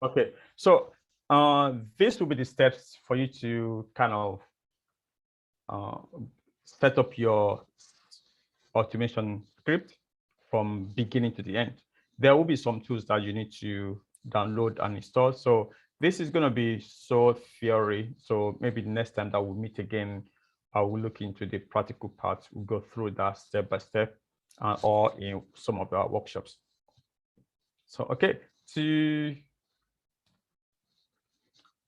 Okay, so this will be the steps for you to kind of uh, set up your automation script from beginning to the end. There will be some tools that you need to download and install. So this is going to be so theory. So maybe the next time that we meet again, I will look into the practical parts. We'll go through that step by step or in some of our workshops. So, okay,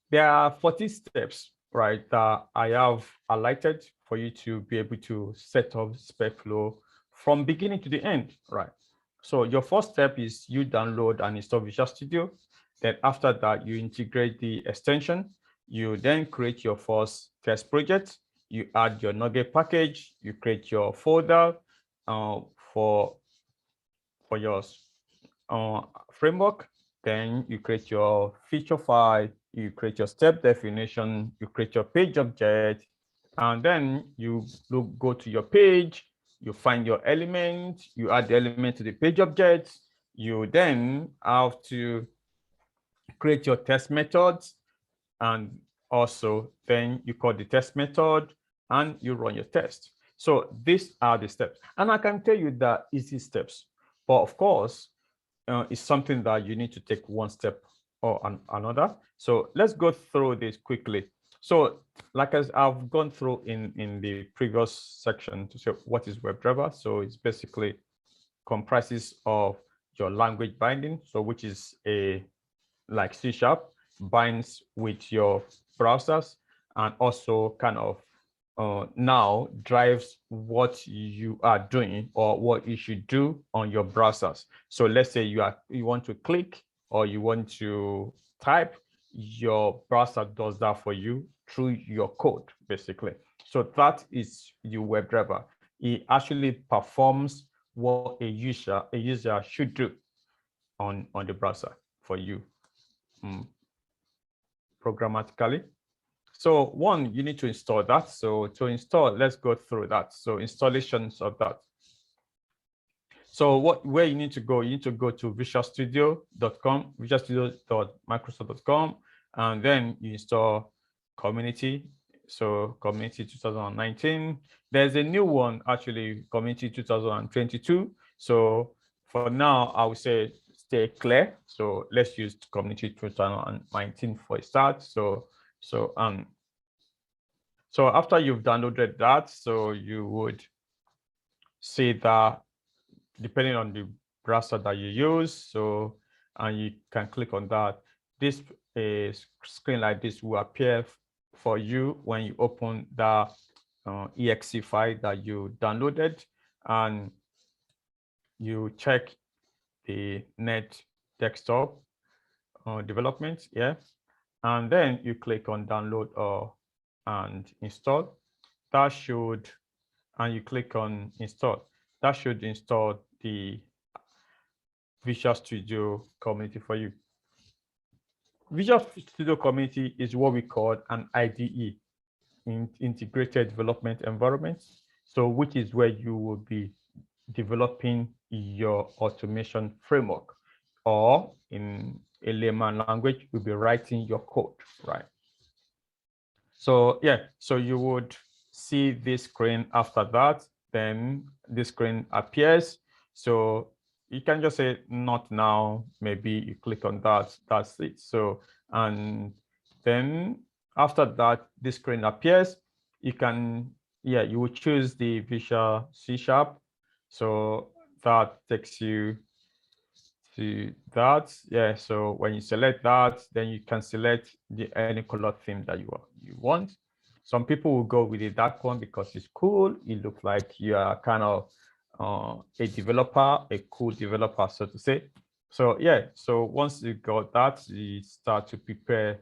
there are 40 steps, right, that I have highlighted for you to be able to set up SPECFLOW from beginning to the end, right? So your first step is you download and install Visual Studio. Then after that, you integrate the extension. You then create your first test project. You add your NUGET package. You create your folder for your framework. Then you create your feature file, you create your step definition, you create your page object, and then you go to your page, you find your element, you add the element to the page object. You then have to create your test methods, and also then you call the test method and you run your test. So these are the steps. And I can tell you that easy steps, but of course, is something that you need to take one step or another. So let's go through this quickly. So like as I've gone through in the previous section to say what is WebDriver. So it's basically comprises of your language binding, so which is a like C# binds with your browsers and also kind of now drives what you are doing or what you should do on your browsers. So let's say you want to click or you want to type, your browser does that for you through your code, basically. So that is your WebDriver. It actually performs what a user should do on the browser for you programmatically. So one, you need to install that. So to install, let's go through that. So installations of that. So where you need to go to visualstudio.com, visualstudio.microsoft.com, and then you install community. So community 2019. There's a new one actually, community 2022. So for now, I would say stay clear. So let's use community 2019 for a start. So after you've downloaded that, so you would see that depending on the browser that you use, so and you can click on that. This screen like this will appear for you when you open the exe file that you downloaded, and you check the net desktop development, yeah, and then you click on download and install. That should, and you click on install. That should install the Visual Studio Community for you. Visual Studio Community is what we call an IDE, integrated development environment. So which is where you will be developing your automation framework, or in a layman language, you'll be writing your code, right? So yeah, so you would see this screen after that, then this screen appears. So you can just say not now, maybe you click on that, that's it. So, and then after that, this screen appears, you can, yeah, you will choose the Visual C#. So that takes you to that, yeah. So when you select that, then you can select any color theme that you want. Some people will go with the dark one because it's cool. It looks like you are kind of a developer, a cool developer, so to say. So yeah, so once you got that, you start to prepare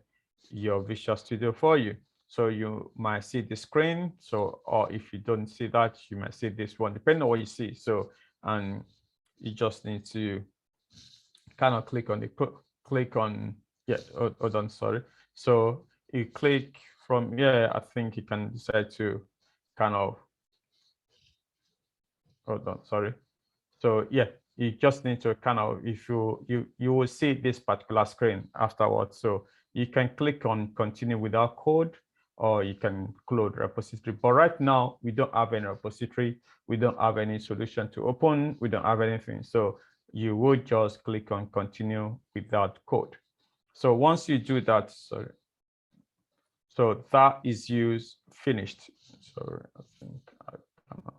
your Visual Studio for you. So you might see the screen. So, or if you don't see that, you might see this one, depending on what you see. So, and you just need to kind of click on yeah, hold on, sorry. So you click from, yeah, I think you can decide to kind of, hold on, sorry. So yeah, you just need to kind of, if you will see this particular screen afterwards. So you can click on continue without code, or you can close repository. But right now, we don't have any repository. We don't have any solution to open. We don't have anything. So you would just click on continue without code. So once you do that, sorry. So that is used finished. Sorry, I think I don't know.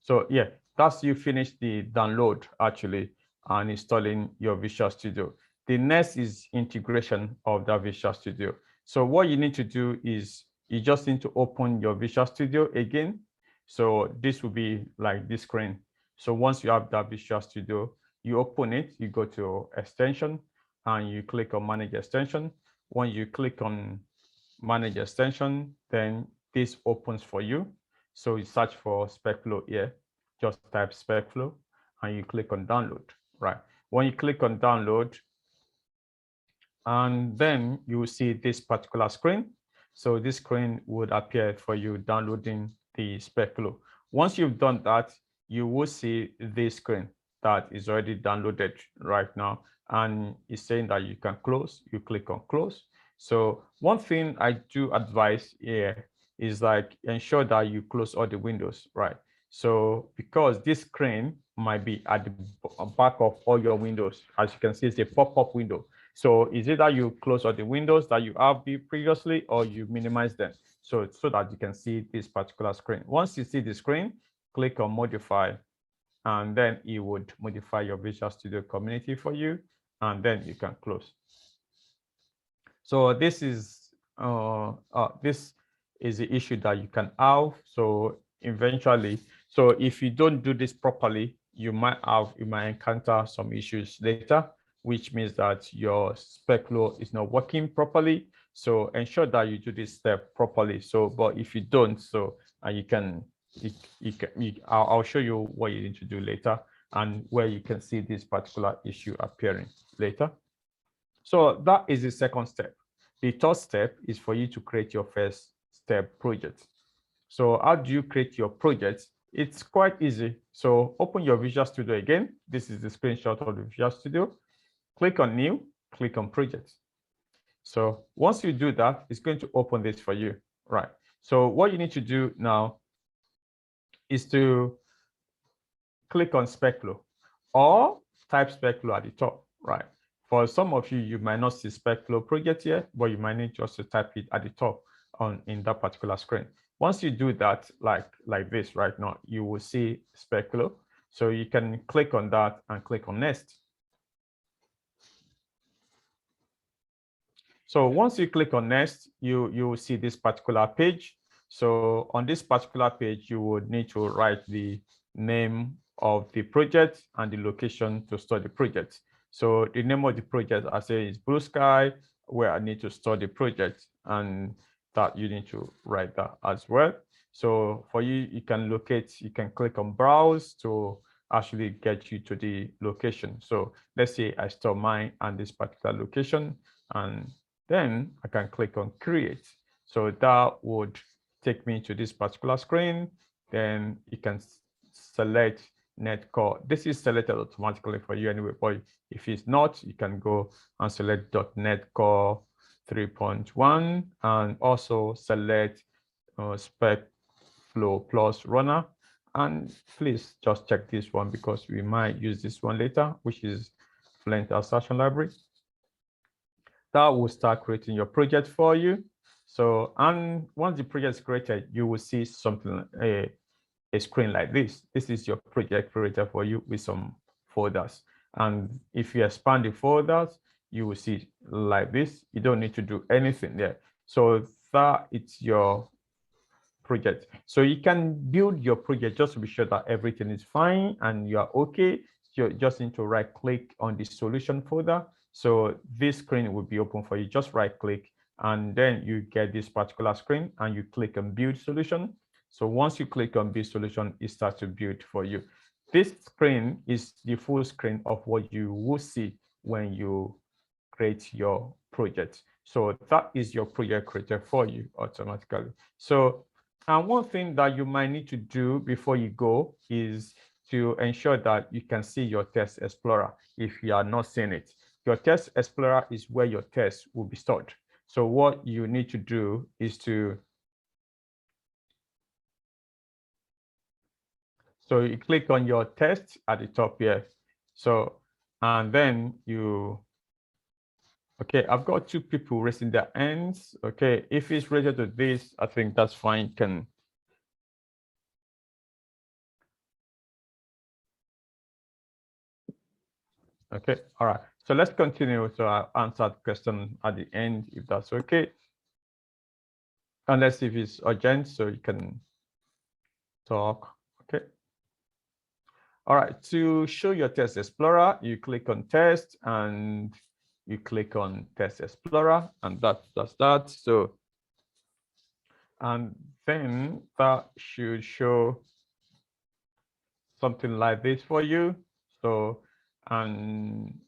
So yeah, that's you finish the download actually and installing your Visual Studio. The next is integration of that Visual Studio. So what you need to do is you just need to open your Visual Studio again. So this will be like this screen. So once you have that Visual Studio, you open it, you go to extension and you click on manage extension. When you click on manage extension, then this opens for you. So you search for SPECFLOW here, just type SPECFLOW and you click on download, right? When you click on download, and then you will see this particular screen. So this screen would appear for you downloading the SPECFLOW. Once you've done that, you will see this screen that is already downloaded right now. And it's saying that you can close, you click on close. So one thing I do advise here is like ensure that you close all the windows, right? So because this screen might be at the back of all your windows, as you can see, it's a pop-up window. So is it that you close all the windows that you have previously, or you minimize them so that you can see this particular screen? Once you see the screen, click on modify, and then it would modify your Visual Studio community for you, and then you can close. So this is the issue that you can have. So eventually, so if you don't do this properly, you might encounter some issues later, which means that your SPECFLOW is not working properly. So ensure that you do this step properly. So, but if you don't, so I'll show you what you need to do later and where you can see this particular issue appearing later. So that is the second step. The third step is for you to create your first step project. So how do you create your project? It's quite easy. So open your Visual Studio again. This is the screenshot of the Visual Studio. Click on new, click on project. So once you do that, it's going to open this for you, right? So what you need to do now is to click on SPECFLOW or type SPECFLOW at the top, right? For some of you, you might not see SPECFLOW project here, but you might need just to type it at the top in that particular screen. Once you do that, like this right now, you will see SPECFLOW. So you can click on that and click on next. So once you click on next, you will see this particular page. So on this particular page, you would need to write the name of the project and the location to store the project. So the name of the project, I say, is Blue Sky, where I need to store the project, and that you need to write that as well. So for you, you can click on browse to actually get you to the location. So let's say I store mine and this particular location, and then I can click on create. So that would take me to this particular screen. Then you can select NetCore. This is selected automatically for you anyway, but if it's not, you can go and select .NET Core 3.1 and also select SPECFLOW Plus Runner. And please just check this one because we might use this one later, which is Fluent Assertion Library. That will start creating your project for you. So, and once the project is created, you will see something, a screen like this. This is your project creator for you with some folders. And if you expand the folders, you will see like this. You don't need to do anything there. So that it's your project. So you can build your project just to be sure that everything is fine and you are okay. You just need to right click on the solution folder. So this screen will be open for you. Just right click and then you get this particular screen and you click on build solution. So once you click on build solution, it starts to build for you. This screen is the full screen of what you will see when you create your project. So that is your project creator for you automatically. So, and one thing that you might need to do before you go is to ensure that you can see your test explorer if you are not seeing it. Your test explorer is where your tests will be stored. So what you need to do is to, so you click on your test at the top here. So, and then you, okay, I've got 2 people raising their hands. Okay, if it's related to this, I think that's fine. Can, okay, all right. So let's continue. So I'll answer the question at the end, if that's okay. Unless if it's urgent, so you can talk. Okay. All right, to show your test explorer, you click on test and you click on test explorer, and that's that. So, and then that should show something like this for you. So, and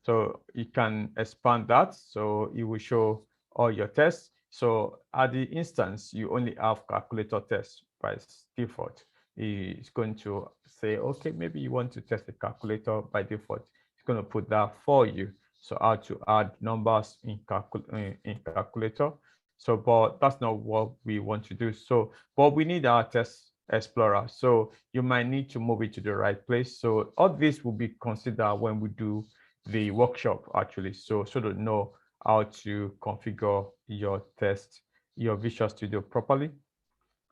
so you can expand that. So it will show all your tests. So at the instance, you only have calculator tests by default. It's going to say, okay, maybe you want to test the calculator by default. It's going to put that for you. So how to add numbers in calculator. So, but that's not what we want to do. So, but we need our test explorer. So you might need to move it to the right place. So all this will be considered when we do the workshop actually. So to know how to configure your test, your Visual Studio properly.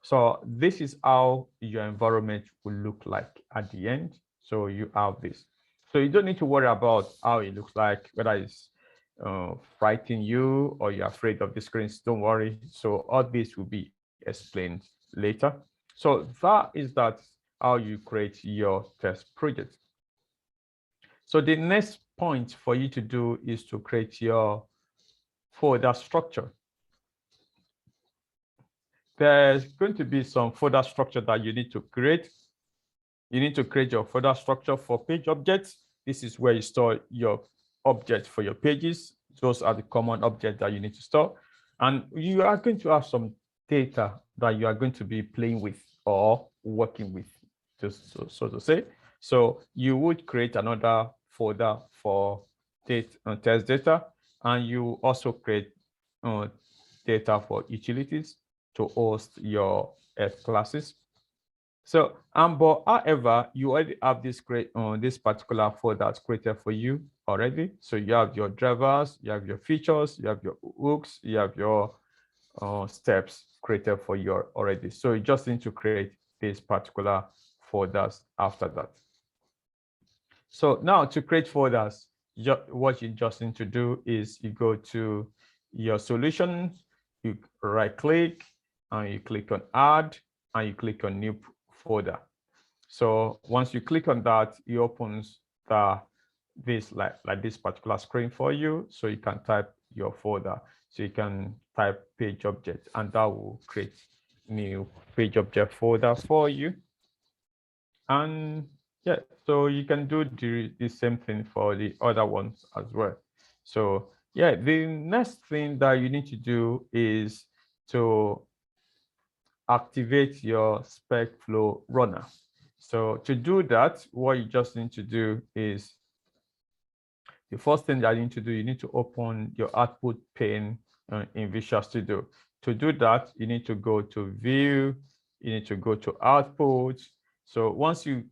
So this is how your environment will look like at the end. So you have this. So you don't need to worry about how it looks like, whether it's frightening you or you're afraid of the screens. Don't worry. So all this will be explained later. So that how you create your test project. So the next point for you to do is to create your folder structure. There's going to be some folder structure that you need to create. You need to create your folder structure for page objects. This is where you store your objects for your pages. Those are the common objects that you need to store. And you are going to have some data that you are going to be playing with or working with, just so to say. So you would create another folder for test data, and you also create data for utilities to host your F classes. So, but however, you already have this this particular folder that's created for you already. So you have your drivers, you have your features, you have your hooks, you have your steps created for you already. So you just need to create this particular folders after that. So now to create folders, what you just need to do is you go to your solutions, you right click and you click on add and you click on new folder. So once you click on that, it opens this like this particular screen for you. So you can type your folder. So you can type page object and that will create new page object folder for you. And yeah, so you can do the same thing for the other ones as well. So yeah, the next thing that you need to do is to activate your SPECFLOW runner. So to do that, what you just need to do is, the first thing that you need to do, you need to open your output pane in Visual Studio. To do that, you need to go to View, you need to go to Output. So once you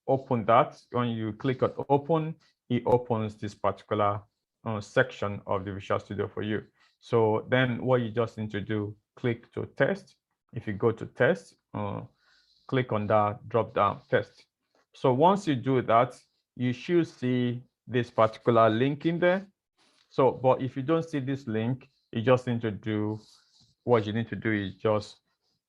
open that, when you click on Open, it opens this particular section of the Visual Studio for you. So then what you just need to do, click to Test. If you go to Test, click on that drop down Test. So once you do that, you should see this particular link in there. So, but if you don't see this link, you just need to do, what you need to do is just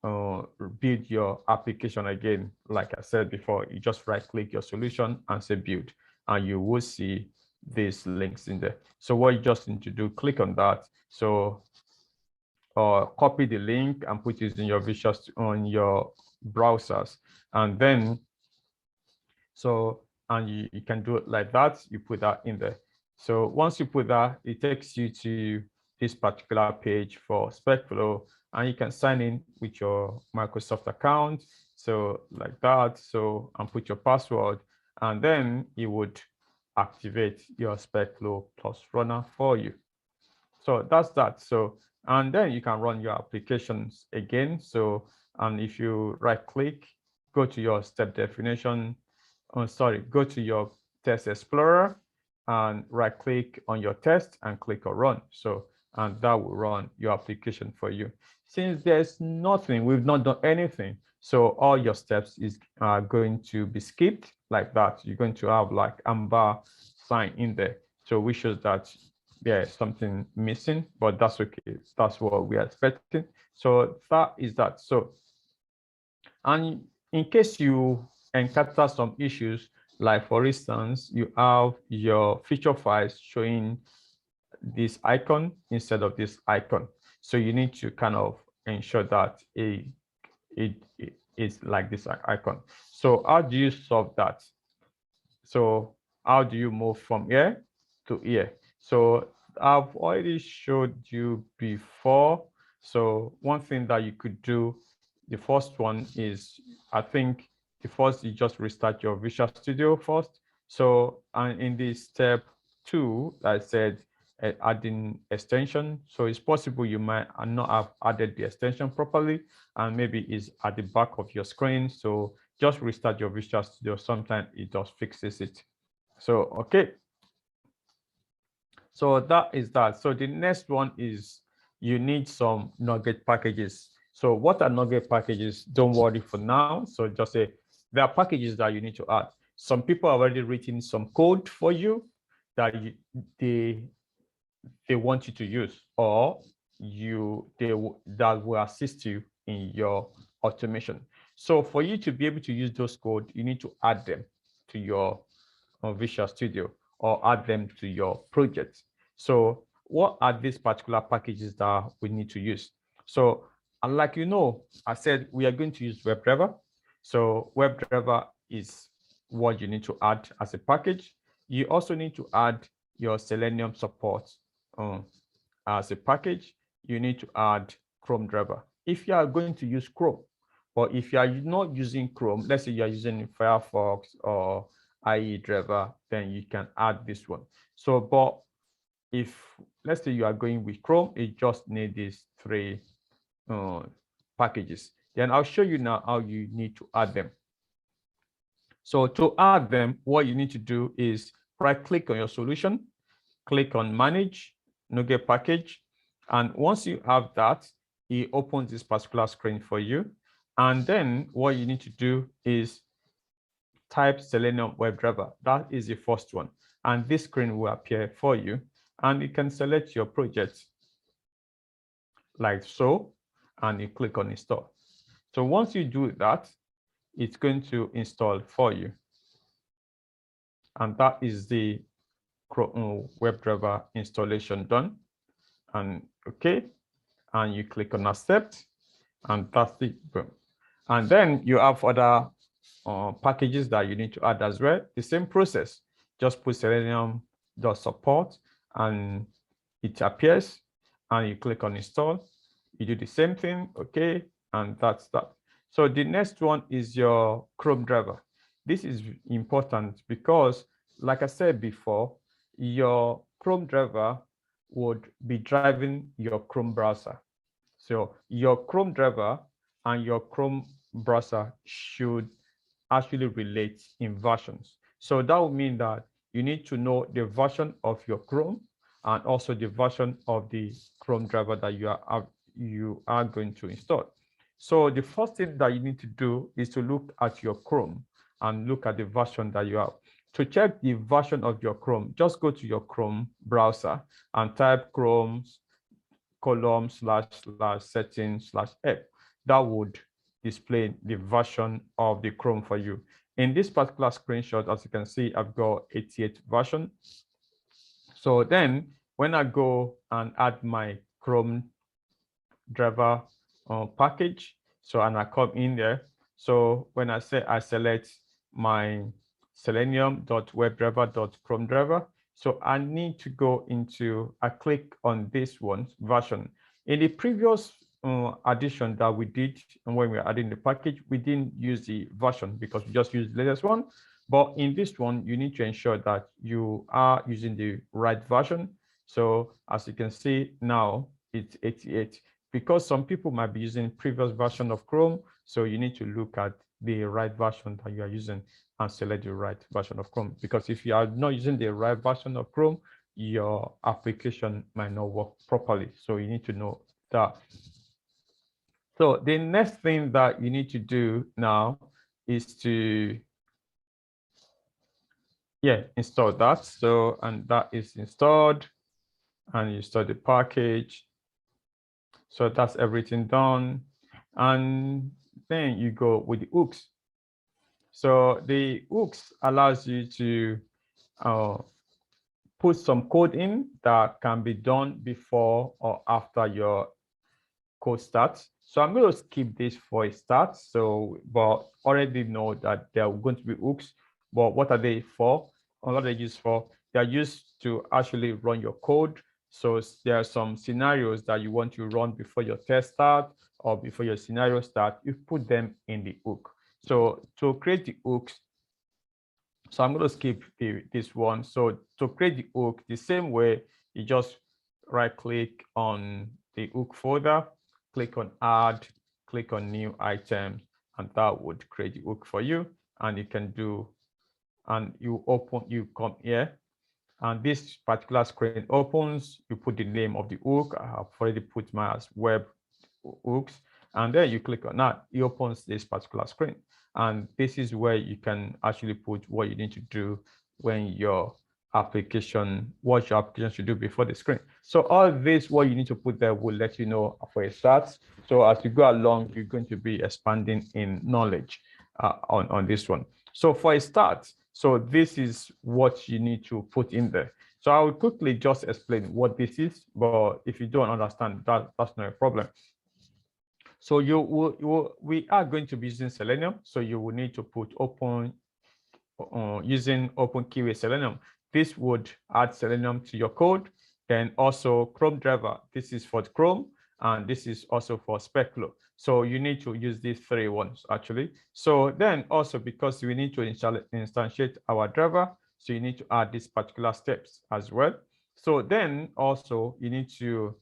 build your application again. Like I said before, you just right click your solution and say build, and you will see these links in there. So what you just need to do, click on that. So copy the link and put it in your Visual on your browsers, and then and you can do it like that. You put that in there. So once you put that, it takes you to this particular page for SPECFLOW, and you can sign in with your Microsoft account. So like that. So, and put your password, and then it would activate your SPECFLOW Plus runner for you. So that's that. So, and then you can run your applications again. So, and if you right click, go to your step definition, go to your test explorer and right click on your test and click on run. So, and that will run your application for you. Since there's nothing, we've not done anything. So all your steps is going to be skipped like that. You're going to have like amber sign in there. So which shows that there's something missing, but that's okay. That's what we are expecting. So that is that. So, and in case you encounter some issues, like for instance, you have your feature files showing this icon instead of this icon. So you need to kind of ensure that it is like this icon. So how do you solve that? So how do you move from here to here? So I've already showed you before. So one thing that you could do, the first one is, I think the first, you just restart your Visual Studio first. So, and in this step 2, I said adding extension. So it's possible you might not have added the extension properly, and maybe it's at the back of your screen. So just restart your Visual Studio. Sometimes it just fixes it. So, okay. So that is that. So the next one is you need some NUGET packages. So what are NUGET packages? Don't worry for now. So just say there are packages that you need to add. Some people have already written some code for you that they want you to use, or that will assist you in your automation. So for you to be able to use those code, you need to add them to your Visual Studio or add them to your project. So what are these particular packages that we need to use? So, and like you know, I said we are going to use WebDriver. So WebDriver is what you need to add as a package. You also need to add your Selenium support as a package. You need to add Chrome driver if you are going to use Chrome. But if you are not using Chrome, let's say you are using Firefox or IE driver, then you can add this one. So, but if let's say you are going with Chrome, it just needs these 3 packages. Then I'll show you now how you need to add them. So to add them, what you need to do is right click on your solution, click on manage NUGET package. And once you have that, it opens this particular screen for you. And then what you need to do is type Selenium WebDriver. That is the first one. And this screen will appear for you. And you can select your project like so, and you click on install. So once you do that, it's going to install for you. And that is the WebDriver installation done. And okay, and you click on accept, and that's it. Boom. And then you have other packages that you need to add as well. The same process, just put Selenium.support and it appears, and you click on install. You do the same thing, okay, and that's that. So the next one is your Chrome driver. This is important because, like I said before, your Chrome driver would be driving your Chrome browser. So your Chrome driver and your Chrome browser should actually relate in versions. So that would mean that you need to know the version of your Chrome and also the version of the Chrome driver that you are going to install. So the first thing that you need to do is to look at your Chrome and look at the version that you have. To check the version of your Chrome, just go to your Chrome browser and type chrome//settings/app. That would display the version of the Chrome for you. In this particular screenshot, as you can see, I've got 88 version. So then when I go and add my Chrome driver package, so and I come in there, so when I say I select my Selenium.WebDriver.Chrome driver, so I need to go into, I click on this one version. In the previous addition that we did, and when we are adding the package, we didn't use the version because we just used the latest one. But in this one, you need to ensure that you are using the right version. So as you can see now, it's 88 because some people might be using previous version of Chrome. So you need to look at the right version that you are using and select the right version of Chrome. Because if you are not using the right version of Chrome, your application might not work properly. So you need to know that. So the next thing that you need to do now is to install that. So, and that is installed, and you install the package. So that's everything done. And then you go with the hooks. So the hooks allows you to put some code in that can be done before or after your code starts. So I'm going to skip this for a start. So, but already know that there are going to be hooks. But what are they for? Or what are they used for? They are used to actually run your code. So there are some scenarios that you want to run before your test start or before your scenario start. You put them in the hook. So to create the hooks, so I'm going to skip this one. So to create the hook, the same way, you just right click on the hook folder, click on add, click on new items, and that would create the hook for you. And you can do, and you come here, and this particular screen opens, you put the name of the hook. I have already put mine as web hooks, and then you click on that, it opens this particular screen. And this is where you can actually put what you need to do when your application, what your application should do before the screen. So all this, what you need to put there will let you know for a start. So as you go along, you're going to be expanding in knowledge on this one. So for a start, so this is what you need to put in there. So I will quickly just explain what this is, but if you don't understand, that's not a problem. So we are going to be using Selenium. So you will need to put open using Open Keyway Selenium. This would add Selenium to your code. Then also Chrome Driver. This is for Chrome, and this is also for SPECFLOW. So you need to use these three ones actually. So then also because we need to instantiate our driver, so you need to add these particular steps as well. So then also you need to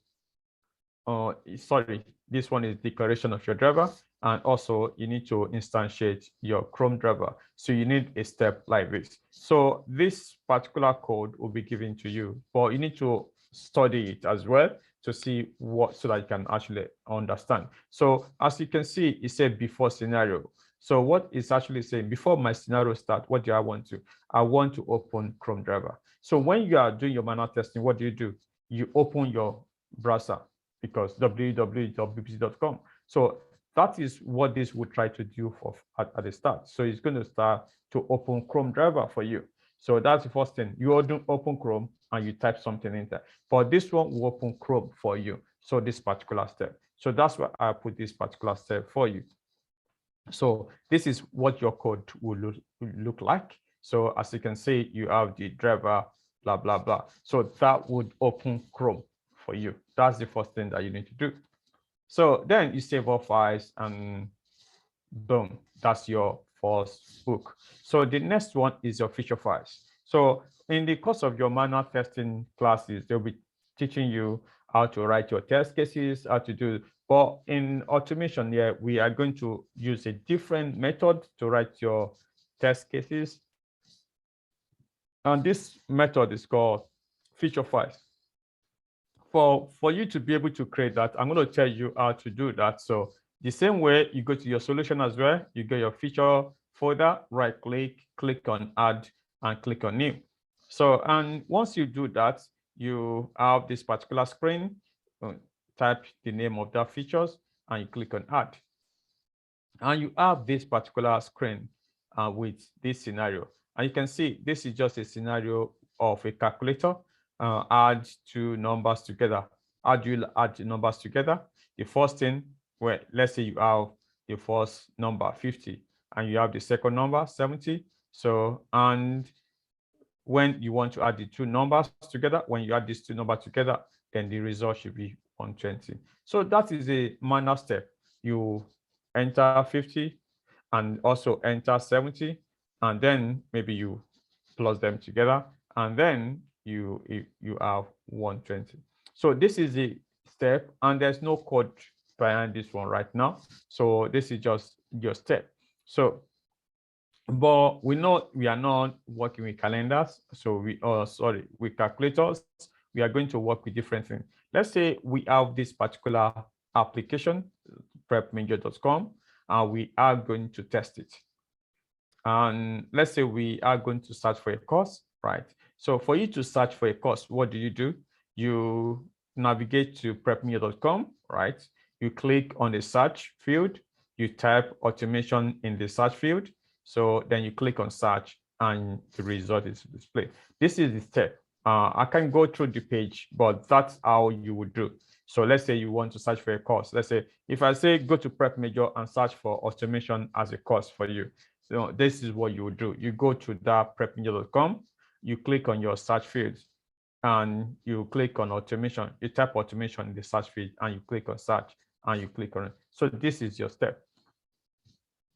this one is declaration of your driver, and also you need to instantiate your Chrome driver. So you need a step like this. So this particular code will be given to you, but you need to study it as well to see what, so that you can actually understand. So as you can see, it said before scenario. So what is actually saying, before my scenario start, what do I want to? I want to open Chrome driver. So when you are doing your manual testing, what do? You open your browser, because www.bbc.com. So that is what this would try to do at the start. So it's going to start to open Chrome driver for you. So that's the first thing. You open Chrome and you type something in there. But this one will open Chrome for you. So this particular step. So that's why I put this particular step for you. So this is what your code will look like. So as you can see, you have the driver, blah, blah, blah. So that would open Chrome for you. That's the first thing that you need to do. So then you save all files, and boom, that's your first hook. So the next one is your feature files. So in the course of your manual testing classes, they'll be teaching you how to write your test cases, how to do. But in automation here, we are going to use a different method to write your test cases. And this method is called feature files. For you to be able to create that, I'm going to tell you how to do that. So the same way, you go to your solution as well, you get your feature folder, right click, click on add, and click on new. So, and once you do that, you have this particular screen, type the name of that features, and you click on add. And you have this particular screen with this scenario. And you can see this is just a scenario of a calculator. Add two numbers together. How do you add the numbers together? The first thing, well, let's say you have the first number 50 and you have the second number 70. So, and when you want to add the two numbers together, when you add these two numbers together, then the result should be 120. So that is a minor step. You enter 50 and also enter 70, and then maybe you plus them together, and then you have 120. So this is the step, and there's no code behind this one right now. So this is just your step. So, but we know we are not working with calendars. So with calculators, we are going to work with different things. Let's say we have this particular application, prepmajor.com, and we are going to test it. And let's say we are going to search for a course, right? So for you to search for a course, what do? You navigate to prepmajor.com, right? You click on the search field, you type automation in the search field. So then you click on search and the result is displayed. This is the step. I can go through the page, but that's how you would do. So let's say you want to search for a course. Let's say if I say go to Prep Major and search for automation as a course for you. So this is what you would do. You go to that prepmajor.com, you click on your search field, and you click on automation. You type automation in the search field, and you click on search, and you click on it. So this is your step.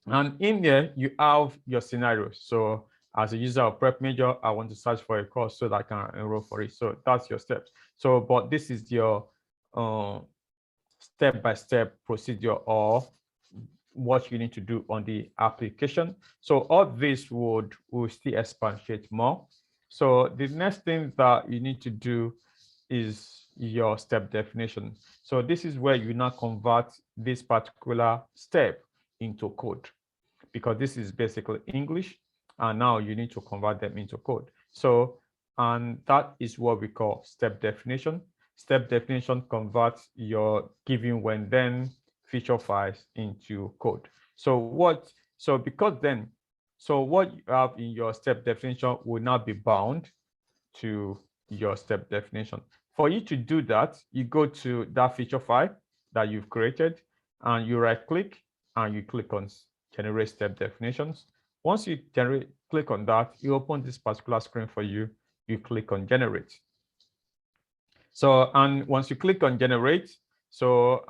And in there, you have your scenario. So as a user of Prep Major, I want to search for a course so that I can enroll for it. So that's your steps. So, but this is your step-by-step procedure or what you need to do on the application. So all this will still expatiate more. So the next thing that you need to do is your step definition. So this is where you now convert this particular step into code, because this is basically English, and now you need to convert them into code. So, and that is what we call step definition. Step definition converts your given when then feature files into code. So because then, so what you have in your step definition will now be bound to your step definition. For you to do that, you go to that feature file that you've created, and you right click and you click on generate step definitions. Once you click on that, you open this particular screen for you. You click on generate. So, and once you click on generate, so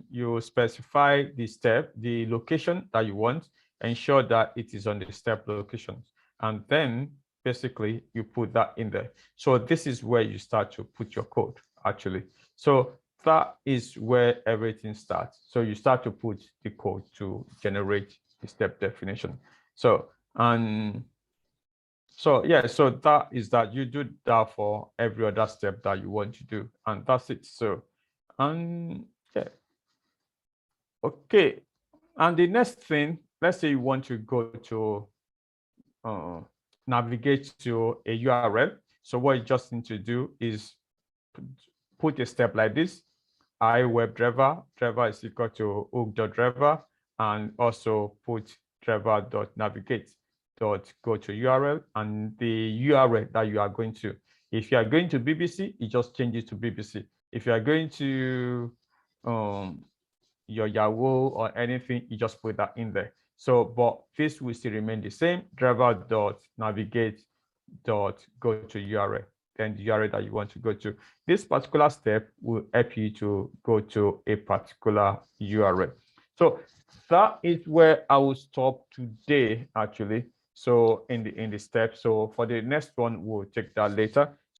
you specify the step, the location that you want, ensure that it is on the step location, and then basically you put that in there. So this is where you start to put your code actually. So that is where everything starts. So you start to put the code to generate the step definition. So, so yeah, so that is that you do that for every other step that you want to do, and that's it. So, and yeah, okay. And the next thing, let's say you want to go to navigate to a URL. So what you just need to do is put a step like this: WebDriver, driver is equal to hook.driver, and also put driver.navigate. Go to URL, and the URL that you are going to. If you are going to BBC, you just change it to BBC. If you are going to your Yahoo or anything, you just put that in there. So, but this will still remain the same: driver.navigate go to URL, then the URL that you want to go to. This particular step will help you to go to a particular URL. So that is where I will stop today, actually. So in the step. So for the next one, we'll take that later.